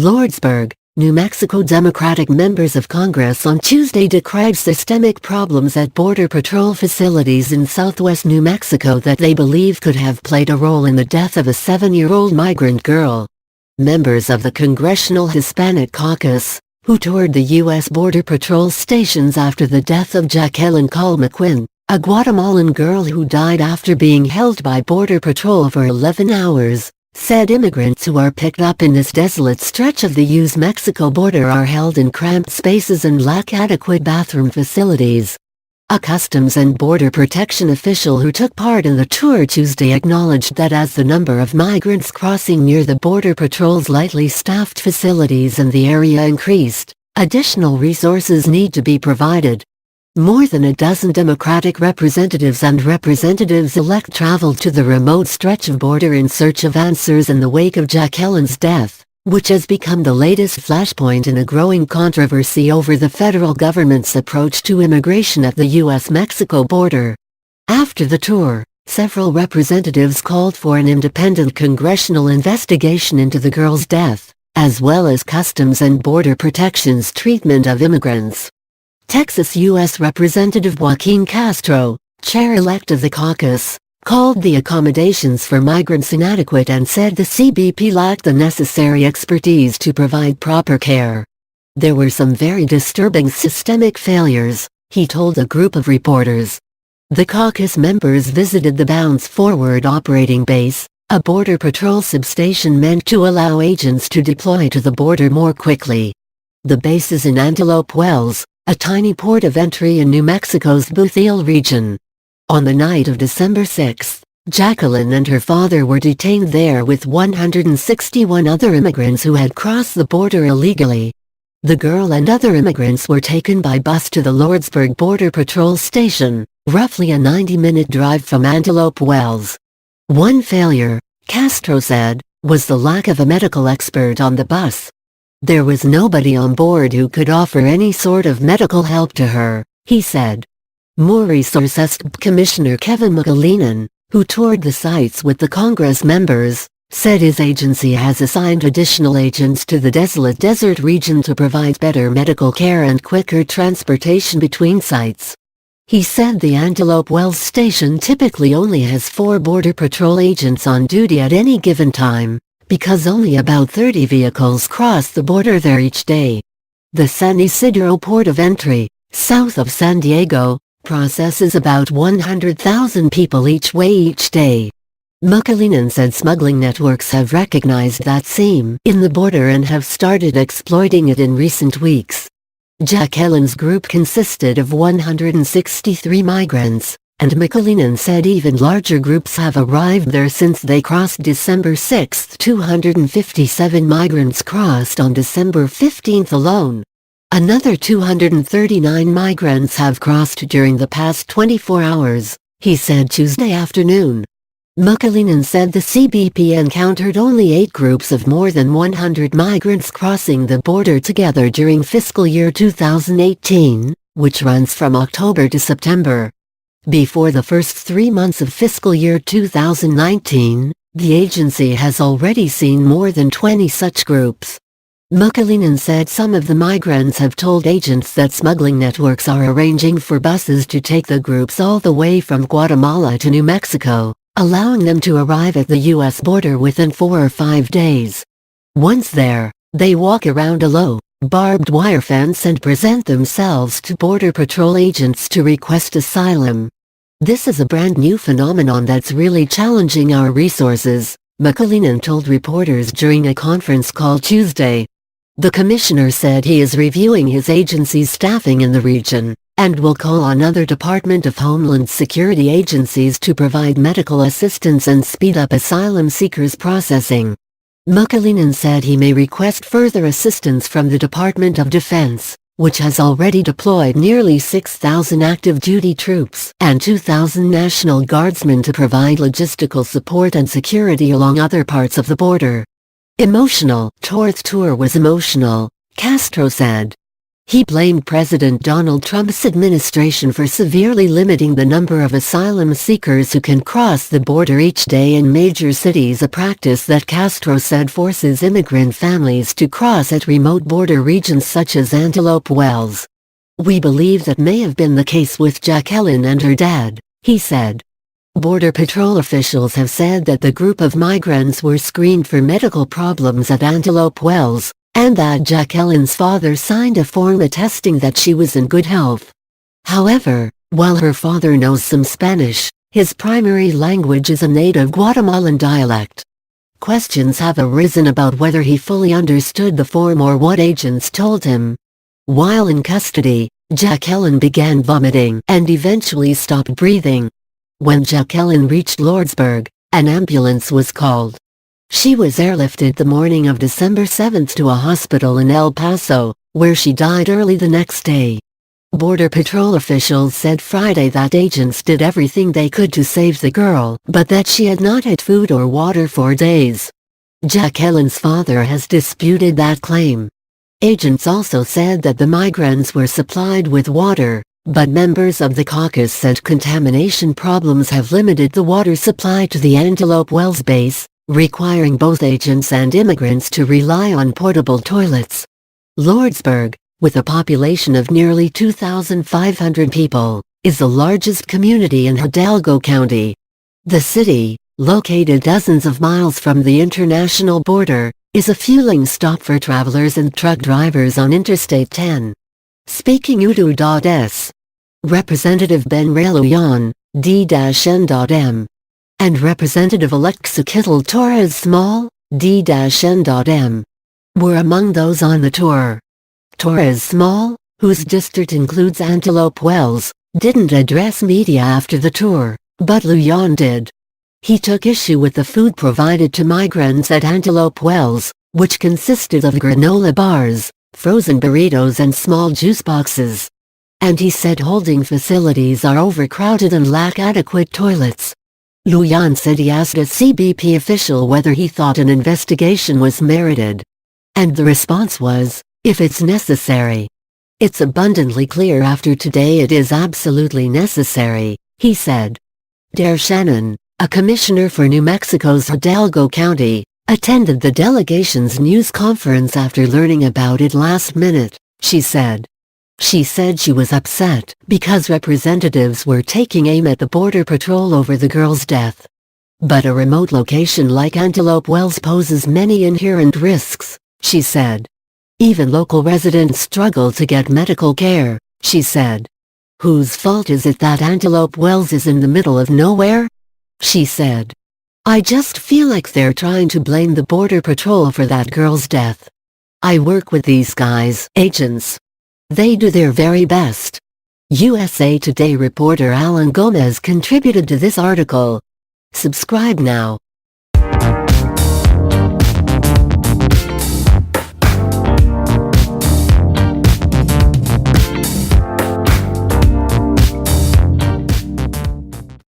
Lordsburg, New Mexico Democratic members of Congress on Tuesday decried systemic problems at Border Patrol facilities in southwest New Mexico that they believe could have played a role in the death of a 7-year-old migrant girl. Members of the Congressional Hispanic Caucus, who toured the U.S. Border Patrol stations after the death of Jacqueline Colmaquin, a Guatemalan girl who died after being held by Border Patrol for 11 hours, said immigrants who are picked up in this desolate stretch of the U.S.-Mexico border are held in cramped spaces and lack adequate bathroom facilities. A Customs and Border Protection official who took part in the tour Tuesday acknowledged that as the number of migrants crossing near the Border Patrol's lightly staffed facilities in the area increased, additional resources need to be provided. More than a dozen Democratic representatives and representatives-elect traveled to the remote stretch of border in search of answers in the wake of Jacqueline's death, which has become the latest flashpoint in a growing controversy over the federal government's approach to immigration at the U.S.-Mexico border. After the tour, several representatives called for an independent congressional investigation into the girl's death, as well as Customs and Border Protection's treatment of immigrants. Texas U.S. Representative Joaquin Castro, chair-elect of the caucus, called the accommodations for migrants inadequate and said the CBP lacked the necessary expertise to provide proper care. There were some very disturbing systemic failures, he told a group of reporters. The caucus members visited the Bounds Forward operating base, a Border Patrol substation meant to allow agents to deploy to the border more quickly. The base is in Antelope Wells, a tiny port of entry in New Mexico's Bootheel region. On the night of December 6, Jacqueline and her father were detained there with 161 other immigrants who had crossed the border illegally. The girl and other immigrants were taken by bus to the Lordsburg Border Patrol station, roughly a 90-minute drive from Antelope Wells. One failure, Castro said, was the lack of a medical expert on the bus. There was nobody on board who could offer any sort of medical help to her, he said. More resources Commissioner Kevin McAleenan, who toured the sites with the Congress members, said his agency has assigned additional agents to the desolate desert region to provide better medical care and quicker transportation between sites. He said the Antelope Wells station typically only has 4 Border Patrol agents on duty at any given time, because only about 30 vehicles cross the border there each day. The San Isidro port of entry, south of San Diego, processes about 100,000 people each way each day. McAleenan said smuggling networks have recognized that seam in the border and have started exploiting it in recent weeks. Jacqueline's group consisted of 163 migrants, and McAleenan said even larger groups have arrived there since they crossed December 6. 257 migrants crossed on December 15 alone. Another 239 migrants have crossed during the past 24 hours, he said Tuesday afternoon. McAleenan said the CBP encountered only 8 groups of more than 100 migrants crossing the border together during fiscal year 2018, which runs from October to September. Before the first 3 months of fiscal year 2019, the agency has already seen more than 20 such groups. McAleenan said some of the migrants have told agents that smuggling networks are arranging for buses to take the groups all the way from Guatemala to New Mexico, allowing them to arrive at the U.S. border within 4 or 5 days. Once there, they walk around a low, barbed wire fence and present themselves to Border Patrol agents to request asylum. This is a brand new phenomenon that's really challenging our resources, McAleenan told reporters during a conference call Tuesday. The commissioner said he is reviewing his agency's staffing in the region, and will call on other Department of Homeland Security agencies to provide medical assistance and speed up asylum seekers' processing. McAleenan said he may request further assistance from the Department of Defense, which has already deployed nearly 6,000 active-duty troops and 2,000 National Guardsmen to provide logistical support and security along other parts of the border. Emotional. Tour's tour was emotional, Castro said. He blamed President Donald Trump's administration for severely limiting the number of asylum seekers who can cross the border each day in major cities, a practice that Castro said forces immigrant families to cross at remote border regions such as Antelope Wells. "We believe that may have been the case with Jacqueline and her dad," he said. Border Patrol officials have said that the group of migrants were screened for medical problems at Antelope Wells, and that Jacqueline's father signed a form attesting that she was in good health. However, while her father knows some Spanish, his primary language is a native Guatemalan dialect. Questions have arisen about whether he fully understood the form or what agents told him. While in custody, Jacqueline began vomiting and eventually stopped breathing. When Jacqueline reached Lordsburg, an ambulance was called. She was airlifted the morning of December 7 to a hospital in El Paso, where she died early the next day. Border Patrol officials said Friday that agents did everything they could to save the girl, but that she had not had food or water for days. Jacqueline's father has disputed that claim. Agents also said that the migrants were supplied with water, but members of the caucus said contamination problems have limited the water supply to the Antelope Wells base, requiring both agents and immigrants to rely on portable toilets. Lordsburg, with a population of nearly 2,500 people, is the largest community in Hidalgo County. The city, located dozens of miles from the international border, is a fueling stop for travelers and truck drivers on Interstate 10. Speaking Udo.s. Representative Ben Reluyan, D-N.M. and Representative-elect Xochitl Torres Small, D-N.M. were among those on the tour. Torres Small, whose district includes Antelope Wells, didn't address media after the tour, but Lujan did. He took issue with the food provided to migrants at Antelope Wells, which consisted of granola bars, frozen burritos and small juice boxes. And he said holding facilities are overcrowded and lack adequate toilets. Lujan said he asked a CBP official whether he thought an investigation was merited. And the response was, "If it's necessary." "It's abundantly clear after today it is absolutely necessary," he said. Dare Shannon, a commissioner for New Mexico's Hidalgo County, attended the delegation's news conference after learning about it last minute, she said. She said she was upset because representatives were taking aim at the Border Patrol over the girl's death. But a remote location like Antelope Wells poses many inherent risks, she said. Even local residents struggle to get medical care, she said. Whose fault is it that Antelope Wells is in the middle of nowhere? She said. I just feel like they're trying to blame the Border Patrol for that girl's death. I work with these guys, agents. They do their very best. USA Today reporter Alan Gomez contributed to this article. Subscribe now.